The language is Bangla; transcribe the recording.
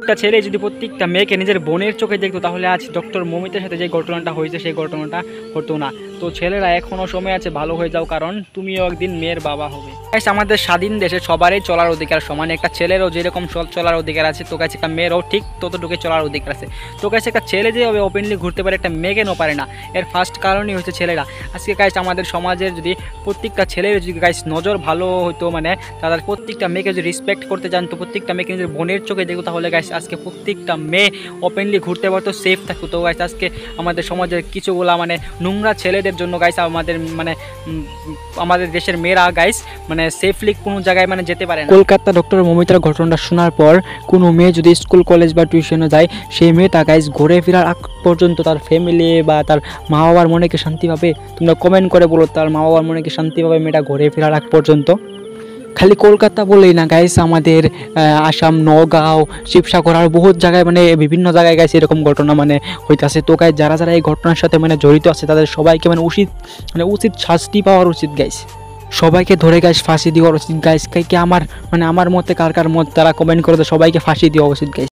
একটা ছেলে যদি প্রত্যেকটা মেয়েকে নিজের বোনের চোখে দেখতো তাহলে আজ ডক্টর মমিতার সাথে যে ঘটনাটা হয়েছে সেই ঘটনাটা হতো না। তো ছেলেরা এখনও সময় আছে, ভালো হয়ে যাও, কারণ তুমিও একদিন মেয়ের বাবা হবে। আমাদের স্বাধীন দেশে সবারই চলার অধিকার সমান। একটা ছেলেরও যেরকম চলার অধিকার আছে, তো কাছে একটা মেয়েরও ঠিক ততটুকু চলার অধিকার আছে। তো কাছে একটা ছেলে যেভাবে ওপেনলি ঘুরতে পারে একটা মেয়ে কেন পারে না, এর ফার্স্ট কারণই হচ্ছে ছেলেরা। আজকে গাইস আমাদের সমাজের যদি প্রত্যেকটা ছেলের যদি গাইস নজর ভালো হতো, মানে তাদের প্রত্যেকটা মেয়েকে যদি রেসপেক্ট করতে জানতো, প্রত্যেকটা মেয়েকে নিজের বোনের চোখে দেখতো, তাহলে গাইস আজকে প্রত্যেকটা মেয়ে ওপেনলি ঘুরতে পারতো, সেফ থাকতো। তো গাইস আজকে আমাদের সমাজের কিছুগুলা মানে নোংরা ছেলেদের জন্য গাইস আমাদের দেশের মেয়েরা গাইস মানে সেফলি কোনো জায়গায় মানে যেতে পারে না। কলকাতা ডক্টর মমিতার ঘটনাটা শোনার পর কোনো মেয়ে যদি স্কুল কলেজ বা টিউশনে যায়, সেই মেয়েটা গাইস ঘুরে ফেরার আগ পর্যন্ত তার ফ্যামিলি বা তার মা বাবার মনে কি শান্তি পাবে? তোমরা কমেন্ট করে বলো, তার মা বাবার মনে কি শান্তি পাবে মেয়েটা ঘুরে ফেরার আগ পর্যন্ত? খালি কলকাতা বলেই না গাইস, আমাদের আসাম, নগাঁও, শিবসাগর আর বহুত জায়গায় মানে বিভিন্ন জায়গায় গাইস এরকম ঘটনা মানে হইতাছে। তো গাইস যারা যারা এই ঘটনার সাথে মানে জড়িত আছে তাদের সবাইকে মানে উচিত শাস্তি পাওয়ার উচিত গাইস। সবাইকে ধরে গাইস ফাঁসি দেওয়ার উচিত গাইস। আমার মতে কার মত তারা কমেন্ট করে, তো সবাইকে ফাঁসি দেওয়া উচিত গাইস।